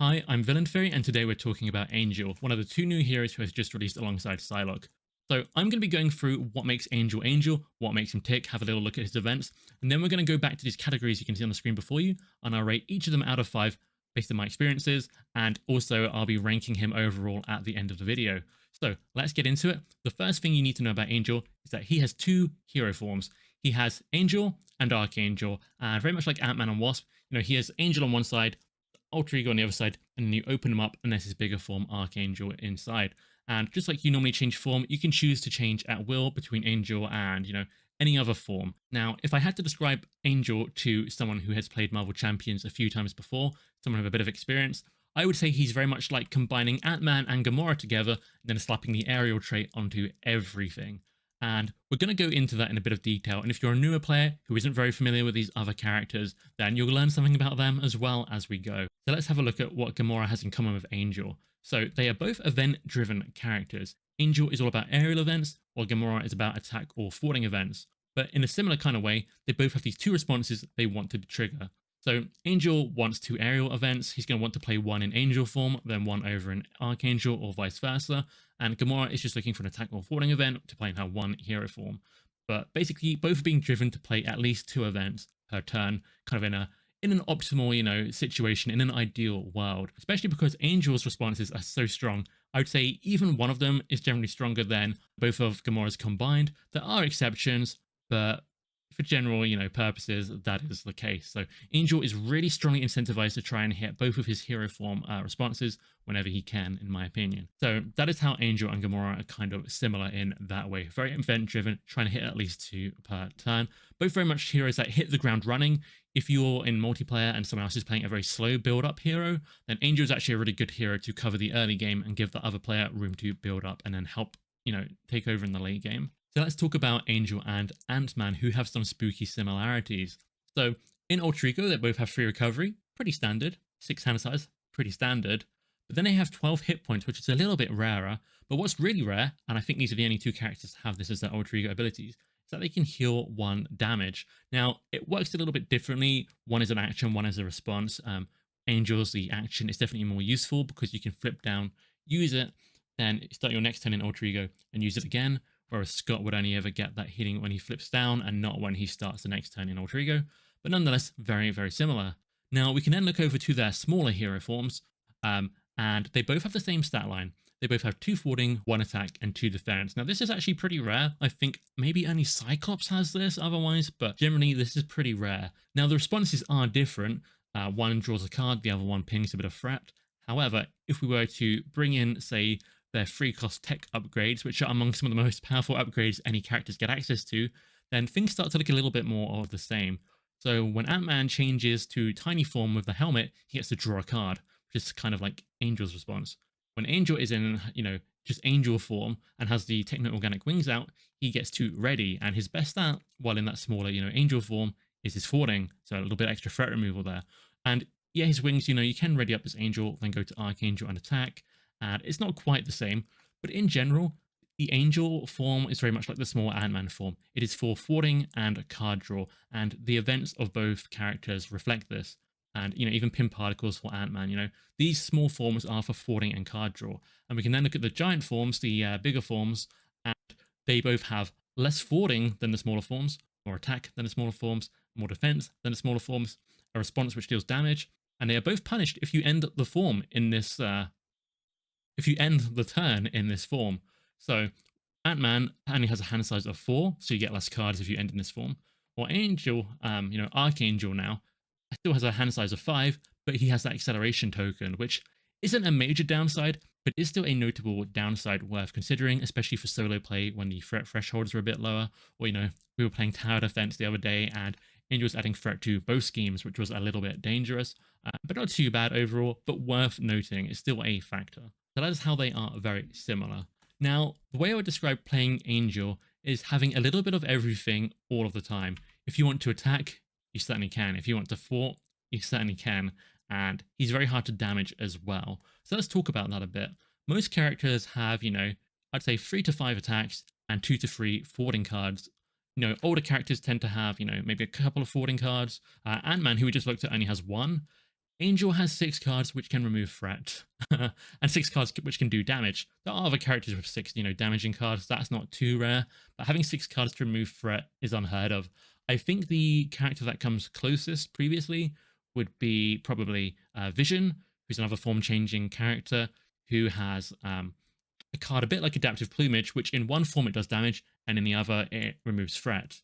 Hi, I'm Villain Fairy, and today we're talking about Angel, one of the two new heroes who has just released alongside Psylocke. So I'm going to be going through what makes Angel Angel, what makes him tick, have a little look at his events, and then we're going to go back to these categories you can see on the screen before you, and I'll rate each of them out of 5 based on my experiences, and also I'll be ranking him overall at the end of the video. So let's get into it. The first thing you need to know about Angel is that he has two hero forms. He has Angel and Archangel, and very much like Ant-Man and Wasp, he has Angel on one side, Alter Ego on the other side, and then you open them up and there's his bigger form, Archangel, inside. And just like you normally change form, you can choose to change at will between Angel and, any other form. Now, if I had to describe Angel to someone who has played Marvel Champions a few times before, someone with a bit of experience, I would say he's very much like combining Ant-Man and Gamora together, and then slapping the aerial trait onto everything. And we're going to go into that in a bit of detail. And if you're a newer player who isn't very familiar with these other characters, then you'll learn something about them as well as we go. So let's have a look at what Gamora has in common with Angel. So they are both event-driven characters. Angel is all about aerial events, while Gamora is about attack or thwarting events. But in a similar kind of way, they both have these two responses they want to trigger. So Angel wants two aerial events. He's going to want to play one in Angel form, then one over in Archangel, or vice versa. And Gamora is just looking for an attack or thwarting event to play in her one hero form. But basically, both are being driven to play at least two events per turn, kind of in an optimal, situation, in an ideal world. Especially because Angel's responses are so strong. I would say even one of them is generally stronger than both of Gamora's combined. There are exceptions, but for general, purposes, that is the case. So Angel is really strongly incentivized to try and hit both of his hero form responses whenever he can, in my opinion. So that is how Angel and Gamora are kind of similar in that way. Very event-driven, trying to hit at least two per turn. Both very much heroes that hit the ground running. If you're in multiplayer and someone else is playing a very slow build-up hero, then Angel is actually a really good hero to cover the early game and give the other player room to build up and then help, take over in the late game. So let's talk about Angel and Ant-Man, who have some spooky similarities. So in Alter Ego, they both have 3 recovery, pretty standard. 6 hand size, pretty standard. But then they have 12 hit points, which is a little bit rarer. But what's really rare, and I think these are the only 2 characters to have this as their Alter Ego abilities, is that they can heal 1 damage. Now, it works a little bit differently. One is an action, one is a response. Angel's, the action, is definitely more useful because you can flip down, use it, then start your next turn in Alter Ego and use it again. Whereas Scott would only ever get that healing when he flips down and not when he starts the next turn in Alter Ego, but nonetheless, very, very similar. Now, we can then look over to their smaller hero forms, and they both have the same stat line. They both have 2 thwarting, 1 attack, and 2 defense. Now, this is actually pretty rare. I think maybe only Cyclops has this otherwise, but generally, this is pretty rare. Now, the responses are different. One draws a card, the other one pings a bit of threat. However, if we were to bring in, say, their free cost tech upgrades, which are among some of the most powerful upgrades any characters get access to, then things start to look a little bit more of the same. So when Ant-Man changes to tiny form with the helmet, he gets to draw a card, which is kind of like Angel's response. When Angel is in, just Angel form and has the techno-organic wings out, he gets to ready, and his best stat, while in that smaller, Angel form, is his thwarting, so a little bit extra threat removal there. And yeah, his wings, you can ready up as Angel, then go to Archangel and attack, and it's not quite the same, but in general, the Angel form is very much like the small Ant-Man form. It is for thwarting and card draw, and the events of both characters reflect this. And, even pin particles for Ant-Man, these small forms are for thwarting and card draw. And we can then look at the giant forms, the bigger forms, and they both have less thwarting than the smaller forms, more attack than the smaller forms, more defense than the smaller forms, a response which deals damage, and they are both punished if you end the form in this if you end the turn in this form. So Ant-Man only has a hand size of 4, so you get less cards if you end in this form. Or Angel, Archangel now, still has a hand size of 5, but he has that acceleration token, which isn't a major downside, but is still a notable downside worth considering, especially for solo play when the threat thresholds are a bit lower. Or, we were playing tower defense the other day, and Angel was adding threat to both schemes, which was a little bit dangerous, but not too bad overall, but worth noting. It's still a factor. So that is how they are very similar. Now, the way I would describe playing Angel is having a little bit of everything all of the time. If you want to attack, you certainly can. If you want to thwart, you certainly can. And he's very hard to damage as well. So let's talk about that a bit. Most characters have, I'd say 3 to 5 attacks and 2 to 3 thwarting cards. Older characters tend to have, maybe a couple of thwarting cards. Ant-Man, who we just looked at, only has 1. Angel has 6 cards which can remove threat, and 6 cards which can do damage. There are other characters with 6, damaging cards. That's not too rare, but having 6 cards to remove threat is unheard of. I think the character that comes closest previously would be probably Vision, who's another form-changing character who has a card a bit like Adaptive Plumage, which in one form it does damage, and in the other it removes threat.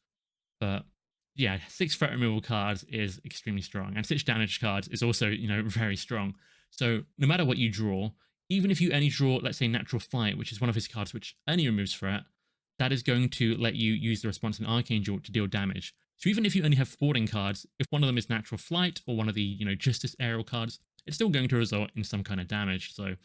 But yeah, 6 threat removal cards is extremely strong, and 6 damage cards is also, very strong. So no matter what you draw, even if you only draw, let's say, Natural Flight, which is one of his cards which only removes threat, that is going to let you use the response in Archangel to deal damage. So even if you only have forwarding cards, if one of them is Natural Flight or one of the, Justice Aerial cards, it's still going to result in some kind of damage. So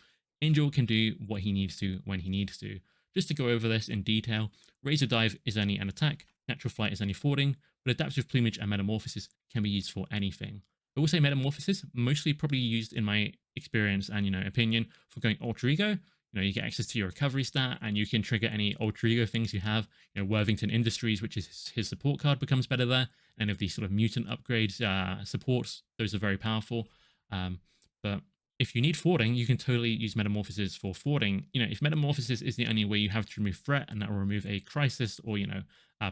Angel can do what he needs to when he needs to. Just to go over this in detail, Razor Dive is only an attack, Natural Flight is only forwarding, but Adaptive Plumage and Metamorphosis can be used for anything. I will say Metamorphosis, mostly probably used in my experience and, opinion, for going Alter Ego. You get access to your recovery stat and you can trigger any Alter Ego things you have. Worthington Industries, which is his support card, becomes better there. And if these sort of mutant upgrades supports, those are very powerful. But if you need forwarding, you can totally use Metamorphosis for forwarding. If Metamorphosis is the only way you have to remove threat, and that will remove a crisis or,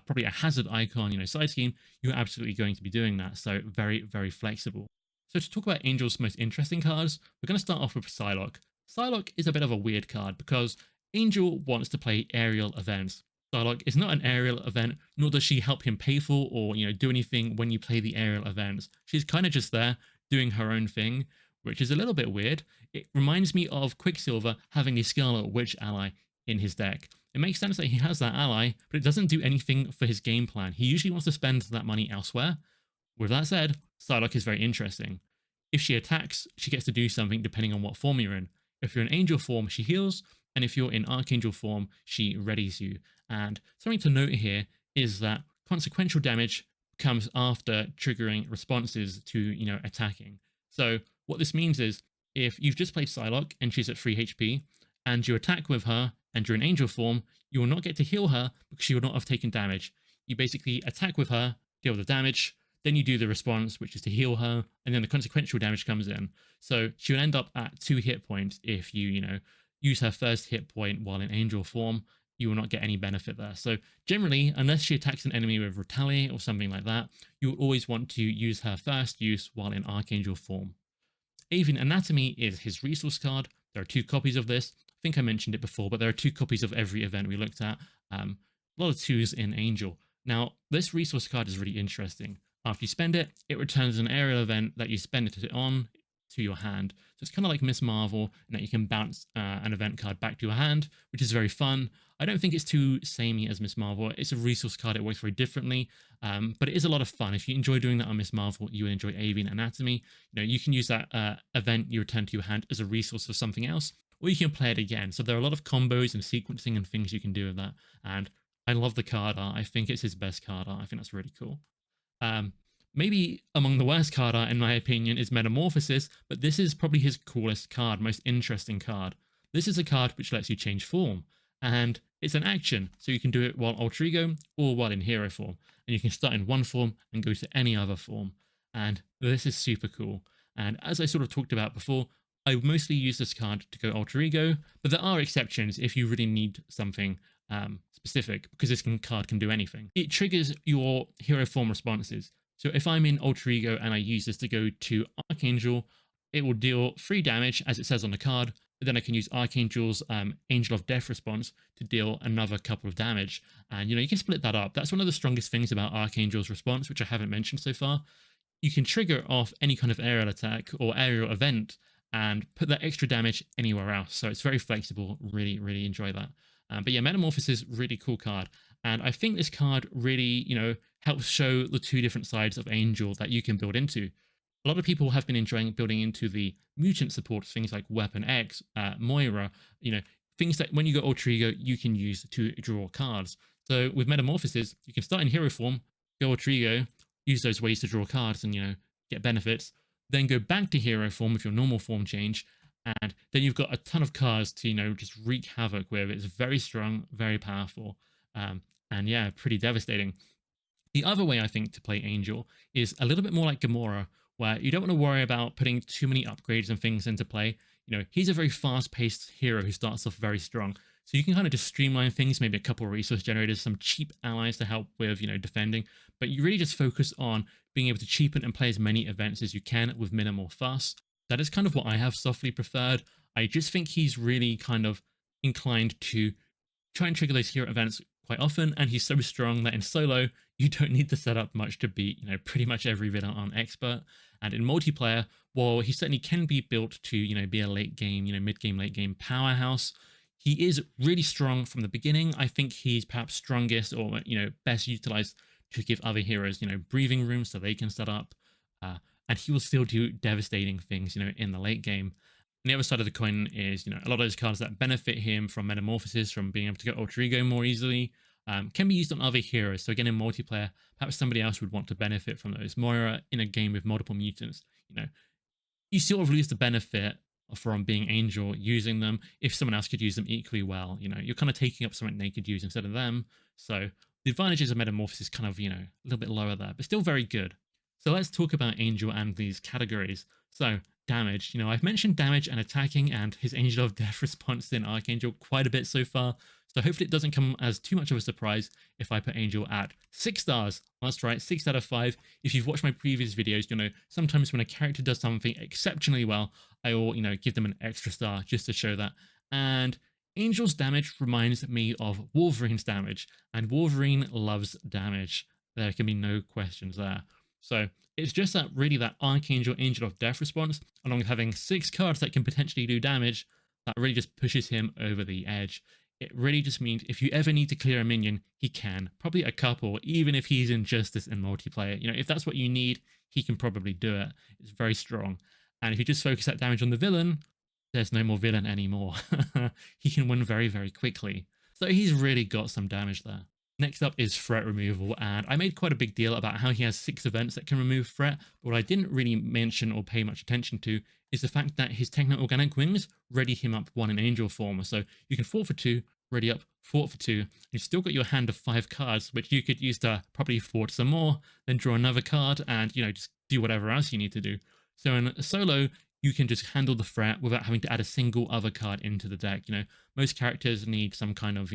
probably a hazard icon, side scheme, you're absolutely going to be doing that. So very, very flexible. So to talk about Angel's most interesting cards, we're going to start off with Psylocke. Psylocke is a bit of a weird card because Angel wants to play aerial events. Psylocke is not an aerial event, nor does she help him pay for or, do anything when you play the aerial events. She's kind of just there doing her own thing, which is a little bit weird. It reminds me of Quicksilver having a Scarlet Witch ally in his deck. It makes sense that he has that ally, but it doesn't do anything for his game plan. He usually wants to spend that money elsewhere. With that said, Psylocke is very interesting. If she attacks, she gets to do something depending on what form you're in. If you're in Angel form, she heals, and if you're in Archangel form, she readies you. And something to note here is that consequential damage comes after triggering responses to, attacking. So what this means is, if you've just played Psylocke and she's at 3 HP, and you attack with her and you're in Angel form, you will not get to heal her because she will not have taken damage. You basically attack with her, deal the damage, then you do the response, which is to heal her, and then the consequential damage comes in. So she will end up at 2 hit points if you, use her first hit point while in Angel form. You will not get any benefit there. So generally, unless she attacks an enemy with Retaliate or something like that, you will always want to use her first use while in Archangel form. Avian Anatomy is his resource card. There are 2 copies of this. I think I mentioned it before, but there are 2 copies of every event we looked at. A lot of 2s in Angel. Now, this resource card is really interesting. After you spend it, it returns an aerial event that you spend it on to your hand. So it's kind of like Miss Marvel, in that you can bounce an event card back to your hand, which is very fun. I don't think it's too samey as Miss Marvel. It's a resource card. It works very differently, but it is a lot of fun. If you enjoy doing that on Miss Marvel, you will enjoy Avian Anatomy. You can use that event you return to your hand as a resource for something else, or you can play it again. So there are a lot of combos and sequencing and things you can do with that. And I love the card art. I think it's his best card art. I think that's really cool. Maybe among the worst card art, in my opinion, is Metamorphosis, but this is probably his coolest card, most interesting card. This is a card which lets you change form, and it's an action, so you can do it while Alter Ego or while in Hero form, and you can start in one form and go to any other form, and this is super cool. And as I sort of talked about before, I mostly use this card to go Alter Ego, but there are exceptions if you really need something specific, because this card can do anything. It triggers your hero form responses. So if I'm in Alter Ego and I use this to go to Archangel, it will deal 3 damage, as it says on the card, but then I can use Archangel's Angel of Death response to deal another couple of damage. And, you can split that up. That's one of the strongest things about Archangel's response, which I haven't mentioned so far. You can trigger off any kind of aerial attack or aerial event and put that extra damage anywhere else. So it's very flexible. Really, really enjoy that. But yeah, Metamorphosis, really cool card. And I think this card really, helps show the 2 different sides of Angel that you can build into. A lot of people have been enjoying building into the mutant supports, things like Weapon X, Moira, things that when you go Alter Ego, you can use to draw cards. So with Metamorphosis, you can start in hero form, go Alter Ego, use those ways to draw cards and, get benefits, then go back to hero form with your normal form change, and then you've got a ton of cards to, just wreak havoc with. It's very strong, very powerful, and yeah, pretty devastating. The other way I think to play Angel is a little bit more like Gamora, where you don't want to worry about putting too many upgrades and things into play. He's a very fast-paced hero who starts off very strong. So you can kind of just streamline things, maybe a couple of resource generators, some cheap allies to help with, defending. But you really just focus on being able to cheapen and play as many events as you can with minimal fuss. That is kind of what I have softly preferred. I just think he's really kind of inclined to try and trigger those hero events quite often, and he's so strong that in solo, you don't need to set up much to beat, pretty much every villain on expert. And in multiplayer, while he certainly can be built to, be a late game, mid game, late game powerhouse, he is really strong from the beginning. I think he's perhaps strongest or, best utilized to give other heroes, breathing room so they can set up. And he will still do devastating things, in the late game. And the other side of the coin is, a lot of those cards that benefit him from metamorphosis, from being able to get alter ego more easily, can be used on other heroes. So again, in multiplayer, perhaps somebody else would want to benefit from those. Moira in a game with multiple mutants, you sort of lose the benefit from being Angel using them if someone else could use them equally well. You're kind of taking up something they could use instead of them. So the advantages of metamorphosis kind of, a little bit lower there, but still very good. So let's talk about Angel and these categories. So damage, I've mentioned damage and attacking and his Angel of Death response in Archangel quite a bit so far. So hopefully it doesn't come as too much of a surprise if I put Angel at 6 stars. That's right, 6 out of 5. If you've watched my previous videos, sometimes when a character does something exceptionally well, I will, give them an extra star just to show that. And Angel's damage reminds me of Wolverine's damage, and Wolverine loves damage. There can be no questions there. So it's just that Archangel Angel of Death response, along with having 6 cards that can potentially do damage, that really just pushes him over the edge. It really just means if you ever need to clear a minion, he can. Probably a couple, even if he's in Justice in multiplayer. If that's what you need, he can probably do it. It's very strong. And if you just focus that damage on the villain, there's no more villain anymore. He can win very, very quickly. So he's really got some damage there. Next up is threat removal, and I made quite a big deal about how he has 6 events that can remove threat, but what I didn't really mention or pay much attention to is the fact that his techno-organic wings ready him up 1 in angel form. So you can 4 for 2, ready up, 4 for 2, you've still got your hand of 5 cards, which you could use to probably forward some more, then draw another card, and, just do whatever else you need to do. So in solo, you can just handle the threat without having to add a single other card into the deck. Most characters need some kind of,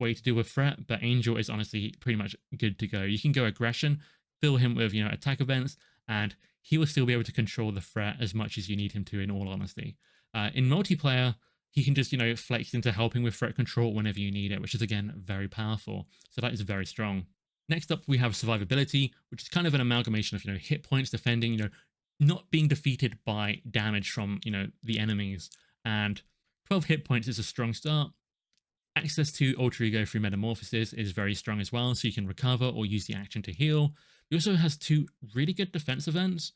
way to deal with threat, but Angel is honestly pretty much good to go. You can go aggression, fill him with, attack events, and he will still be able to control the threat as much as you need him to, in all honesty. In multiplayer, he can just, flex into helping with threat control whenever you need it, which is, again, very powerful. So that is very strong. Next up, we have survivability, which is kind of an amalgamation of, hit points, defending, not being defeated by damage from, the enemies. And 12 hit points is a strong start. Access to alter ego through metamorphosis is very strong as well, so you can recover or use the action to heal. He also has 2 really good defense events,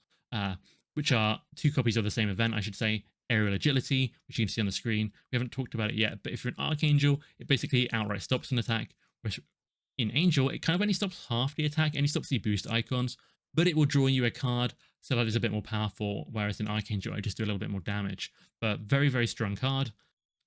which are 2 copies of the same event, I should say. Aerial agility, which you can see on the screen. We haven't talked about it yet, but if you're an Archangel, it basically outright stops an attack, whereas in Angel, it kind of only stops half the attack, only stops the boost icons, but it will draw you a card, so that is a bit more powerful, whereas in Archangel, I just do a little bit more damage. But very, very strong card.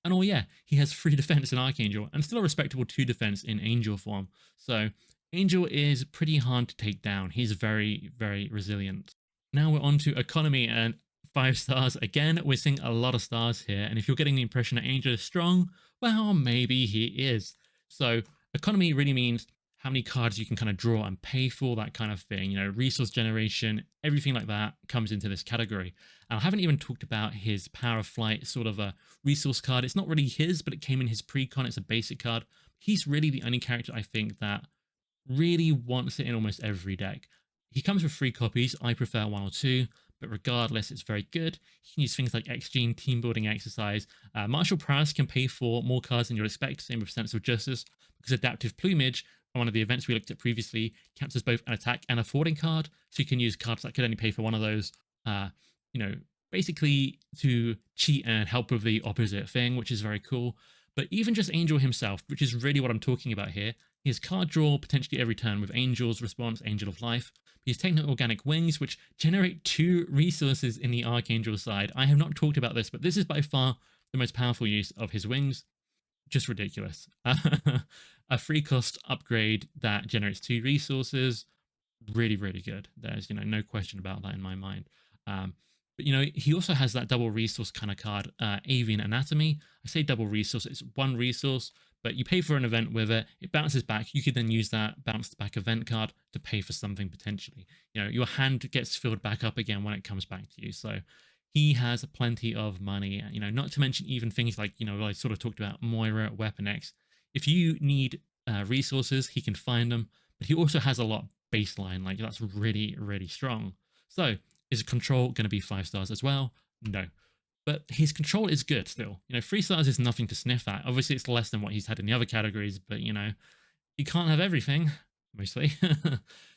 And oh yeah, he has 3 defense in Archangel, and still a respectable 2 defense in Angel form. So Angel is pretty hard to take down. He's very, very resilient. Now we're on to economy, and 5 stars. Again, we're seeing a lot of stars here, and if you're getting the impression that Angel is strong, well, maybe he is. So economy really means how many cards you can kind of draw and pay for, that kind of thing. Resource generation, everything like that comes into this category. And I haven't even talked about his Power of Flight sort of a resource card. It's not really his, but it came in his pre-con. It's a basic card. He's really the only character I think that really wants it in almost every deck. He comes with 3 copies. I prefer 1 or 2, but regardless, it's very good. You can use things like X-Gene, Team Building Exercise. Martial Prowess can pay for more cards than you'd expect, same with Sense of Justice, because Adaptive Plumage, one of the events we looked at previously, counts as both an attack and a forwarding card, so you can use cards that could only pay for one of those, basically to cheat and help with the opposite thing, which is very cool. But even just Angel himself, which is really what I'm talking about here, he has card draw potentially every turn with Angel's response, Angel of Life. He has Techno-Organic Wings, which generate 2 resources in the Archangel side. I have not talked about this, but this is by far the most powerful use of his wings. Just ridiculous. A free cost upgrade that generates 2 resources. really, really good. There's, no question about that in my mind. Um, but, he also has that double resource kind of card, Avian Anatomy. I say double resource, it's one resource, but you pay for an event with it, it bounces back. You could then use that bounced back event card to pay for something potentially. Your hand gets filled back up again when it comes back to you. So he has plenty of money, not to mention even things like, I sort of talked about Moira, Weapon X. If you need resources, he can find them, but he also has a lot baseline. Like, that's really, really strong. So, is control going to be 5 stars as well? No. But his control is good still. 3 stars is nothing to sniff at. Obviously, it's less than what he's had in the other categories, but, you can't have everything, mostly.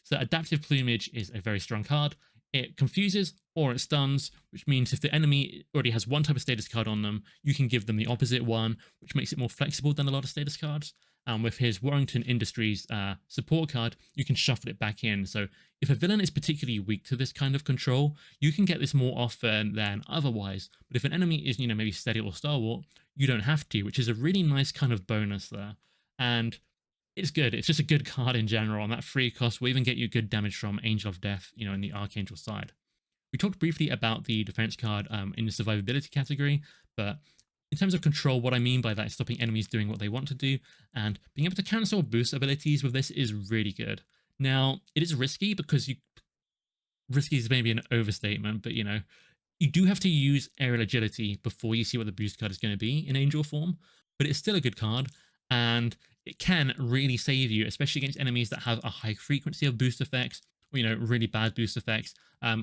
So, Adaptive Plumage is a very strong card. It confuses or it stuns, which means if the enemy already has one type of status card on them, you can give them the opposite one, which makes it more flexible than a lot of status cards. And with his Warrington Industries support card, you can shuffle it back in. So if a villain is particularly weak to this kind of control, you can get this more often than otherwise. But if an enemy is, maybe steady or stalwart, you don't have to, which is a really nice kind of bonus there. And it's good. It's just a good card in general. And that free cost will even get you good damage from Angel of Death, in the Archangel side. We talked briefly about the defense card in the survivability category, but in terms of control, what I mean by that is stopping enemies doing what they want to do, and being able to cancel boost abilities with this is really good. Now, it is risky because risky is maybe an overstatement, but you do have to use aerial agility before you see what the boost card is going to be in Angel form, but it's still a good card, and it can really save you, especially against enemies that have a high frequency of boost effects, or, really bad boost effects.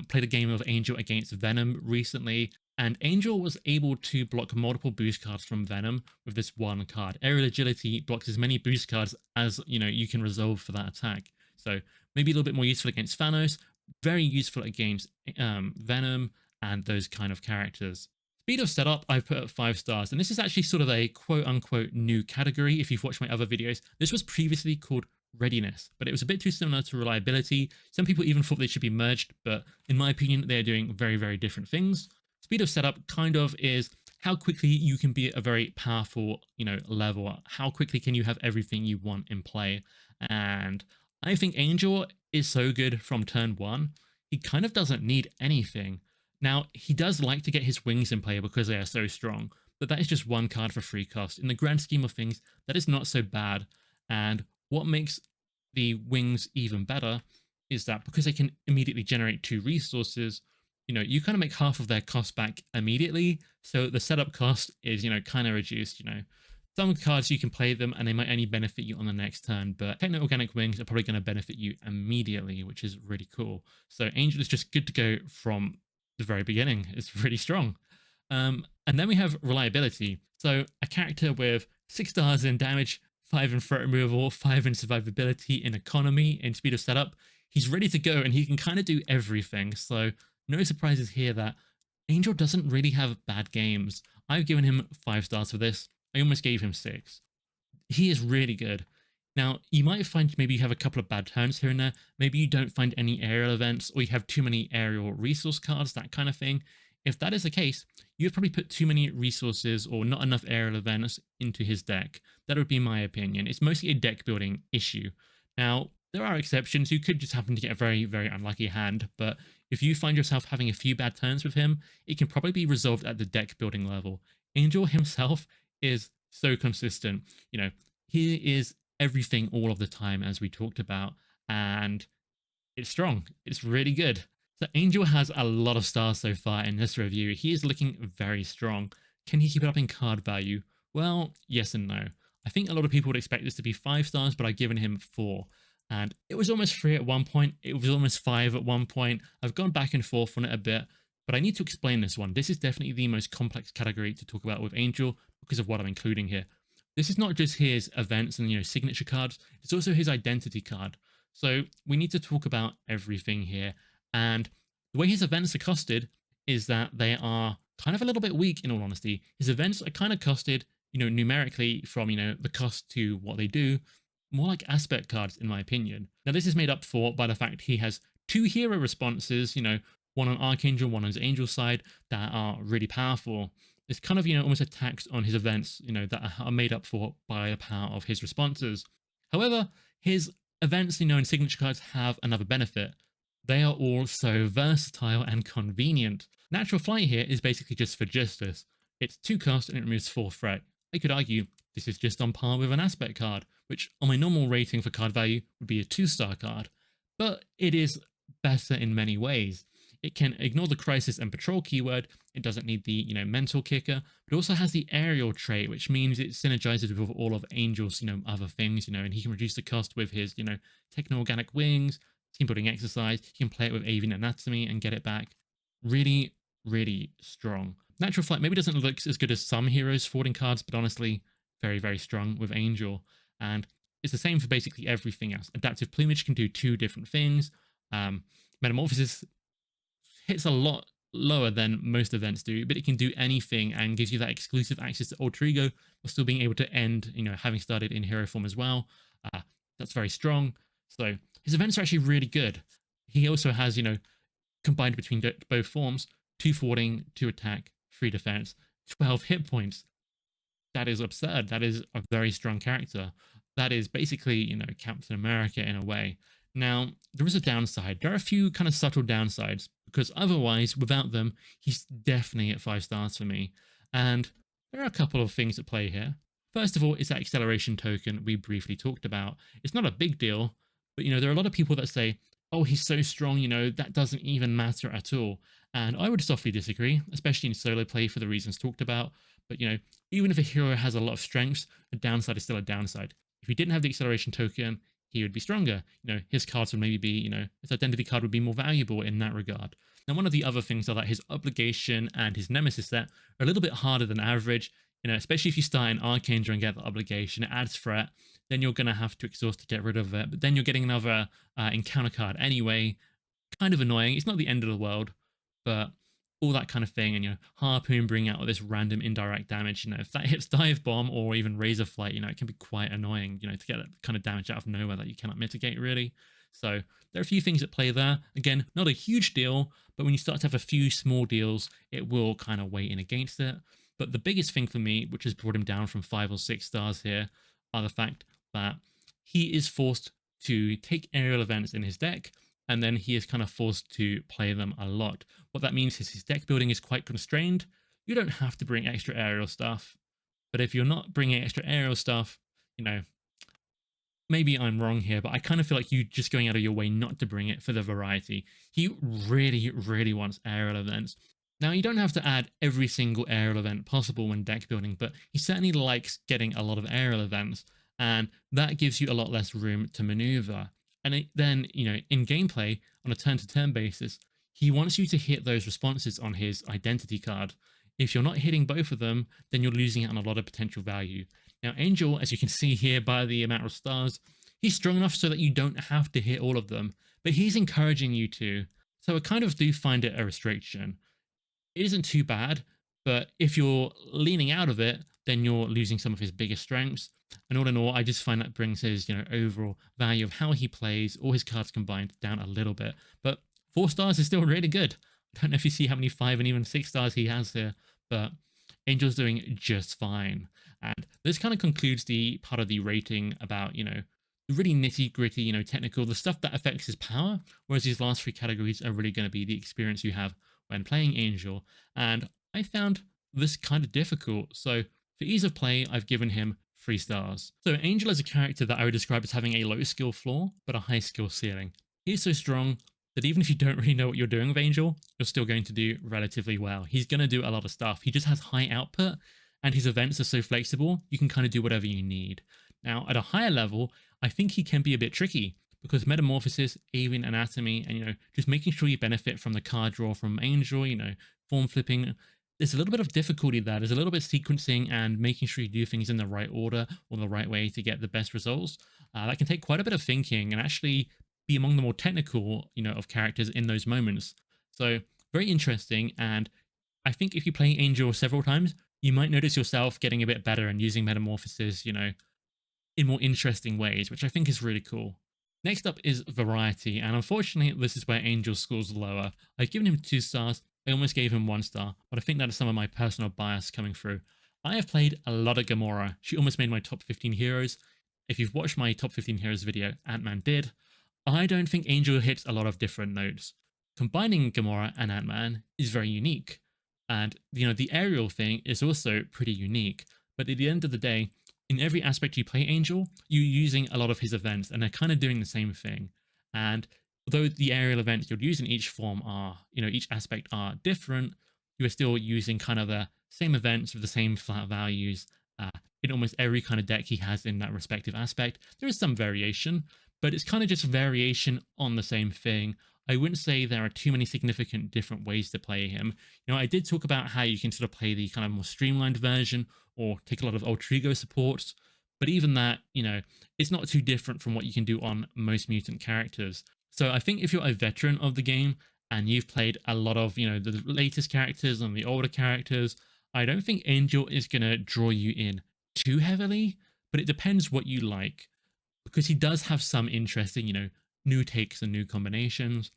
Played a game of Angel against Venom recently, and Angel was able to block multiple boost cards from Venom with this one card. Aerial Agility blocks as many boost cards as, you can resolve for that attack. So maybe a little bit more useful against Thanos, very useful against Venom and those kind of characters. Speed of setup, I've put at 5 stars, and this is actually sort of a quote-unquote new category. If you've watched my other videos, this was previously called readiness, but it was a bit too similar to reliability. Some people even thought they should be merged, but in my opinion, they're doing very, very different things. Speed of setup kind of is how quickly you can be at a very powerful, level. How quickly can you have everything you want in play? And I think Angel is so good from turn 1, he kind of doesn't need anything. Now, he does like to get his wings in play because they are so strong, but that is just one card for free cost. In the grand scheme of things, that is not so bad. And what makes the wings even better is that because they can immediately generate 2 resources, you kind of make half of their cost back immediately. So the setup cost is, kind of reduced. Some cards you can play them and they might only benefit you on the next turn, but Techno-Organic Wings are probably going to benefit you immediately, which is really cool. So Angel is just good to go from the very beginning. It's really strong. And then we have Reliability. So a character with 6 stars in damage, 5 in threat removal, 5 in survivability, in economy, in speed of setup. He's ready to go and he can kind of do everything. So no surprises here that Angel doesn't really have bad games. I've given him 5 stars for this. I almost gave him 6. He is really good. Now, you might find maybe you have a couple of bad turns here and there. Maybe you don't find any aerial events, or you have too many aerial resource cards, that kind of thing. If that is the case, you've probably put too many resources or not enough aerial events into his deck. That would be my opinion. It's mostly a deck building issue. Now, there are exceptions. You could just happen to get a very, very unlucky hand, but if you find yourself having a few bad turns with him, it can probably be resolved at the deck building level. Angel himself is so consistent. He is everything all of the time, as we talked about, and it's strong. It's really good. So Angel has a lot of stars so far in this review. He is looking very strong. Can he keep it up in card value? Well, yes and no. I think a lot of people would expect this to be 5 stars, but I've given him 4. And it was almost 3 at one point. It was almost 5 at one point. I've gone back and forth on it a bit, but I need to explain this one. This is definitely the most complex category to talk about with Angel because of what I'm including here. This is not just his events and signature cards, it's also his identity card. So we need to talk about everything here. And the way his events are costed is that they are kind of a little bit weak, in all honesty. His events are kind of costed, numerically from, the cost to what they do, more like aspect cards, in my opinion. Now, this is made up for by the fact he has 2 hero responses, one on Archangel, one on his Angel side, that are really powerful. It's kind of, almost a tax on his events, that are made up for by the power of his responses. However, his events, and signature cards have another benefit. They are all so versatile and convenient. Natural Flight here is basically just for justice. It's 2 cost and it removes 4 threat. I could argue this is just on par with an aspect card, which on my normal rating for card value would be a 2-star card. But it is better in many ways. It can ignore the crisis and patrol keyword, it doesn't need the, mental kicker, but it also has the aerial trait, which means it synergizes with all of Angel's, other things, and he can reduce the cost with his, techno-organic wings, team building exercise, he can play it with avian anatomy and get it back. Really, really strong. Natural Flight maybe doesn't look as good as some heroes' forwarding cards, but honestly, very, very strong with Angel. And it's the same for basically everything else. Adaptive Plumage can do 2 different things. Metamorphosis hits a lot lower than most events do, but it can do anything and gives you that exclusive access to Alter Ego while still being able to end, having started in hero form as well. That's very strong. So his events are actually really good. He also has, combined between both forms, 2 forwarding, 2 attack, 3 defense, 12 hit points. That is absurd. That is a very strong character. That is basically, Captain America in a way. Now, there is a downside. There are a few kind of subtle downsides, because otherwise, without them, he's definitely at 5 stars for me. And there are a couple of things at play here. First of all, it's that acceleration token we briefly talked about. It's not a big deal, but, there are a lot of people that say, oh, he's so strong, that doesn't even matter at all. And I would softly disagree, especially in solo play for the reasons talked about. But, even if a hero has a lot of strengths, a downside is still a downside. If he didn't have the acceleration token, he would be stronger. His cards would maybe be, his identity card would be more valuable in that regard. Now, one of the other things are that his obligation and his nemesis set are a little bit harder than average, especially if you start in Archangel and get the obligation, it adds threat, then you're going to have to exhaust to get rid of it. But then you're getting another encounter card anyway. Kind of annoying. It's not the end of the world, but all that kind of thing. And, Harpoon bring out all this random indirect damage. If that hits Dive Bomb or even Razor Flight, it can be quite annoying, to get that kind of damage out of nowhere that you cannot mitigate, really. So there are a few things at play there. Again, not a huge deal, but when you start to have a few small deals, it will kind of weigh in against it. But the biggest thing for me, which has brought him down from 5 or 6 stars here, are the fact that he is forced to take aerial events in his deck, and then he is kind of forced to play them a lot. What that means is his deck building is quite constrained. You don't have to bring extra aerial stuff, but if you're not bringing extra aerial stuff, maybe I'm wrong here, but I kind of feel like you just going out of your way not to bring it for the variety. He really, really wants aerial events. Now, you don't have to add every single aerial event possible when deck building, but he certainly likes getting a lot of aerial events, and that gives you a lot less room to maneuver. And then, in gameplay, on a turn-to-turn basis, he wants you to hit those responses on his identity card. If you're not hitting both of them, then you're losing out on a lot of potential value. Now, Angel, as you can see here by the amount of stars, he's strong enough so that you don't have to hit all of them, but he's encouraging you to. So I kind of do find it a restriction. It isn't too bad, but if you're leaning out of it, then you're losing some of his biggest strengths. And all in all, I just find that brings his, overall value of how he plays, all his cards combined, down a little bit. But 4 stars is still really good. I don't know if you see how many 5 and even 6 stars he has here, but Angel's doing just fine. And this kind of concludes the part of the rating about, the really nitty gritty, technical, the stuff that affects his power, whereas these last 3 categories are really going to be the experience you have when playing Angel. And I found this kind of difficult. So for ease of play, I've given him 3 stars. So Angel is a character that I would describe as having a low skill floor, but a high skill ceiling. He's so strong that even if you don't really know what you're doing with Angel, you're still going to do relatively well. He's going to do a lot of stuff. He just has high output, and his events are so flexible, you can kind of do whatever you need. Now, at a higher level, I think he can be a bit tricky, because Metamorphosis, Avian Anatomy, and, just making sure you benefit from the card draw from Angel, form flipping, there's a little bit of difficulty there. There's a little bit of sequencing and making sure you do things in the right order or the right way to get the best results. That can take quite a bit of thinking and actually be among the more technical, of characters in those moments. So very interesting. And I think if you play Angel several times, you might notice yourself getting a bit better and using Metamorphosis, in more interesting ways, which I think is really cool. Next up is Variety, and unfortunately, this is where Angel scores lower. I've given him 2 stars. I almost gave him 1 star, but I think that is some of my personal bias coming through. I have played a lot of Gamora. She almost made my top 15 heroes. if you've watched my top 15 heroes video, Ant-Man did, I don't think Angel hits a lot of different notes. Combining Gamora and Ant-Man is very unique. And, the aerial thing is also pretty unique. But at the end of the day, in every aspect you play Angel, you're using a lot of his events, and they're kind of doing the same thing. And although the aerial events you'll use in each form are, each aspect are different, you are still using kind of the same events with the same flat values in almost every kind of deck he has in that respective aspect. There is some variation, but it's kind of just variation on the same thing. I wouldn't say there are too many significant different ways to play him. I did talk about how you can sort of play the kind of more streamlined version or take a lot of alter ego supports, but even that, it's not too different from what you can do on most mutant characters. So I think if you're a veteran of the game and you've played a lot of, the latest characters and the older characters, I don't think Angel is going to draw you in too heavily, but it depends what you like, because he does have some interesting, new takes and new combinations.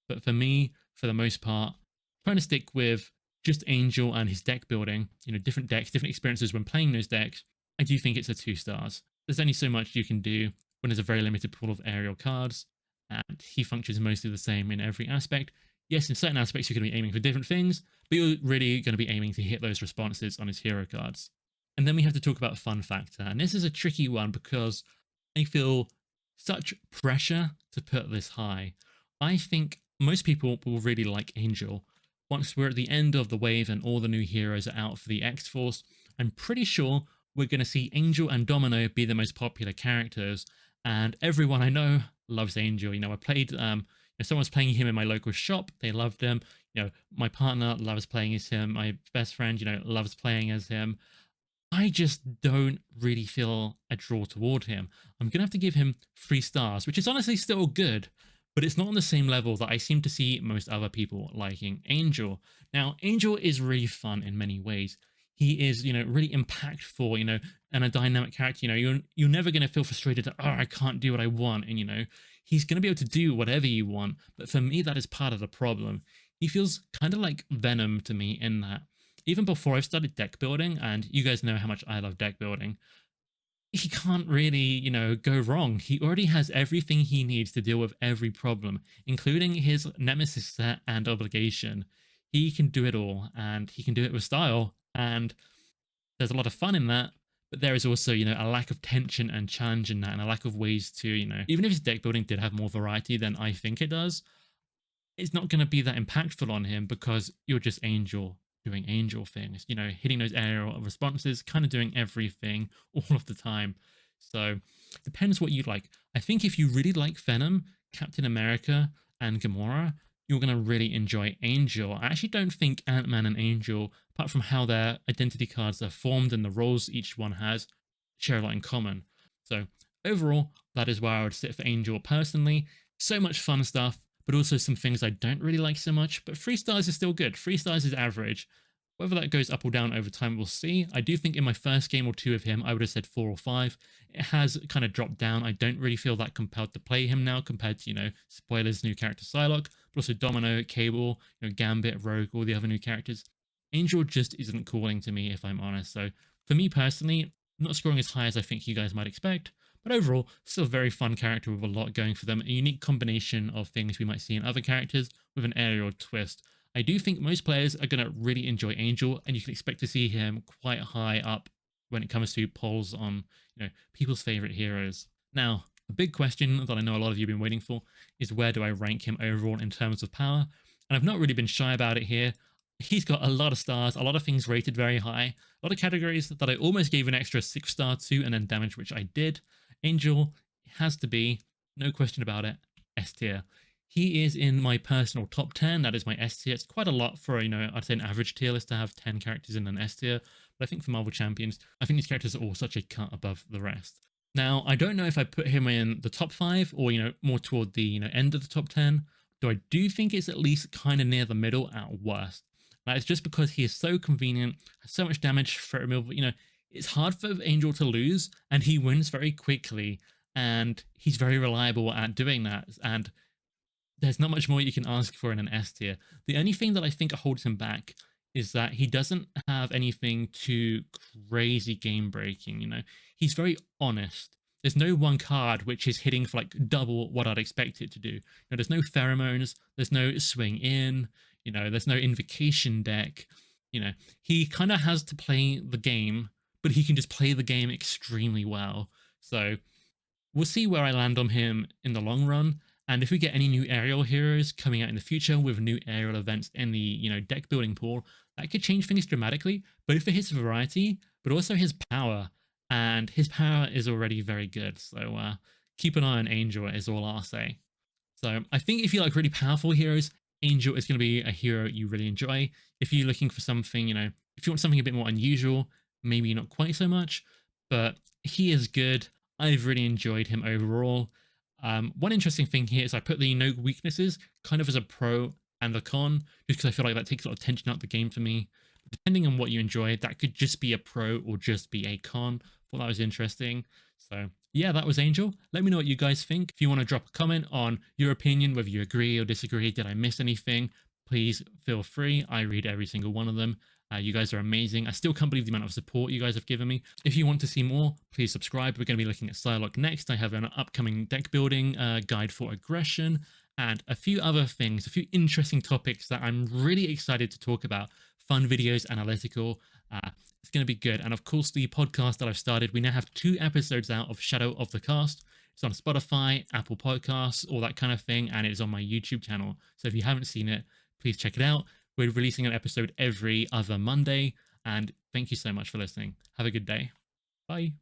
But for me, for the most part, trying to stick with just Angel and his deck building, different decks, different experiences when playing those decks, I do think it's a 2 stars. There's only so much you can do when there's a very limited pool of aerial cards, and he functions mostly the same in every aspect. Yes, in certain aspects, you're going to be aiming for different things, but you're really going to be aiming to hit those responses on his hero cards. And then we have to talk about fun factor. And this is a tricky one because I feel such pressure to put this high. I think most people will really like Angel. Once we're at the end of the wave and all the new heroes are out for the X-Force, I'm pretty sure we're going to see Angel and Domino be the most popular characters. And everyone I know loves Angel. I played, if someone's playing him in my local shop, they loved him. My partner loves playing as him. My best friend, loves playing as him. I just don't really feel a draw toward him. I'm going to have to give him 3 stars, which is honestly still good, but it's not on the same level that I seem to see most other people liking Angel. Now, Angel is really fun in many ways. He is, really impactful, and a dynamic character. You're never going to feel frustrated that, I can't do what I want. And, he's going to be able to do whatever you want. But for me, that is part of the problem. He feels kind of like Venom to me in that even before I've started deck building, and you guys know how much I love deck building, he can't really, go wrong. He already has everything he needs to deal with every problem, including his nemesis set and obligation. He can do it all, and he can do it with style, and there's a lot of fun in that. But there is also, a lack of tension and challenge in that, and a lack of ways to, even if his deck building did have more variety than I think it does, it's not going to be that impactful on him because you're just Angel doing Angel things, hitting those aerial responses, kind of doing everything all of the time. So depends what you like. I think if you really like Venom, Captain America, and Gamora, you're going to really enjoy Angel. I actually don't think Ant-Man and Angel, apart from how their identity cards are formed and the roles each one has, share a lot in common. So overall, that is where I would sit for Angel personally. So much fun stuff, but also some things I don't really like so much. But 3 stars is still good. 3 stars is average. Whether that goes up or down over time, we'll see. I do think in my first game or 2 of him, I would have said 4 or 5. It has kind of dropped down. I don't really feel that compelled to play him now compared to, spoilers, new character Psylocke, but also Domino, Cable, Gambit, Rogue, all the other new characters. Angel just isn't calling to me, if I'm honest. So for me personally, not scoring as high as I think you guys might expect. But overall, still a very fun character with a lot going for them. A unique combination of things we might see in other characters with an aerial twist. I do think most players are going to really enjoy Angel, and you can expect to see him quite high up when it comes to polls on, people's favorite heroes. Now, the big question that I know a lot of you have been waiting for is where do I rank him overall in terms of power? And I've not really been shy about it here. He's got a lot of stars, a lot of things rated very high, a lot of categories that I almost gave an extra 6 star to and then damage, which I did. Angel has to be, no question about it, S tier. He is in my personal top 10. That is my S tier. It's quite a lot for, I'd say an average tier list to have 10 characters in an S tier. But I think for Marvel Champions, I think these characters are all such a cut above the rest. Now, I don't know if I put him in the top 5 or, more toward the, end of the top 10. Though I do think it's at least kind of near the middle at worst. That is just because he is so convenient, has so much damage for removal. It's hard for Angel to lose, and he wins very quickly, and he's very reliable at doing that. And there's not much more you can ask for in an S tier. The only thing that I think holds him back is that he doesn't have anything too crazy game breaking. He's very honest. there's no one card which is hitting for like double what I'd expect it to do. There's no pheromones, there's no swing in, there's no invocation deck. He kind of has to play the game, but he can just play the game extremely well. So we'll see where I land on him in the long run. And if we get any new aerial heroes coming out in the future with new aerial events in the deck building pool, that could change things dramatically, both for his variety, but also his power. And his power is already very good. So keep an eye on Angel is all I'll say. So I think if you like really powerful heroes, Angel is going to be a hero you really enjoy. If you're looking for something, if you want something a bit more unusual, maybe not quite so much, but he is good. I've really enjoyed him overall. One interesting thing here is I put the no weaknesses kind of as a pro and a con, just because I feel like that takes a lot of tension out of the game for me. Depending on what you enjoy, that could just be a pro or just be a con. Thought that was interesting. So yeah, that was Angel. Let me know what you guys think. If you want to drop a comment on your opinion, whether you agree or disagree, did I miss anything, please feel free. I read every single one of them. You guys are amazing. I still can't believe the amount of support you guys have given me. If you want to see more, please subscribe. We're going to be looking at Psylocke next. I have an upcoming deck building guide for aggression and a few other things, a few interesting topics that I'm really excited to talk about. Fun videos, analytical. It's going to be good. And of course, the podcast that I've started, we now have 2 episodes out of Shadow of the Cast. It's on Spotify, Apple Podcasts, all that kind of thing. And it's on my YouTube channel. So if you haven't seen it, please check it out. We're releasing an episode every other Monday. And thank you so much for listening. Have a good day. Bye.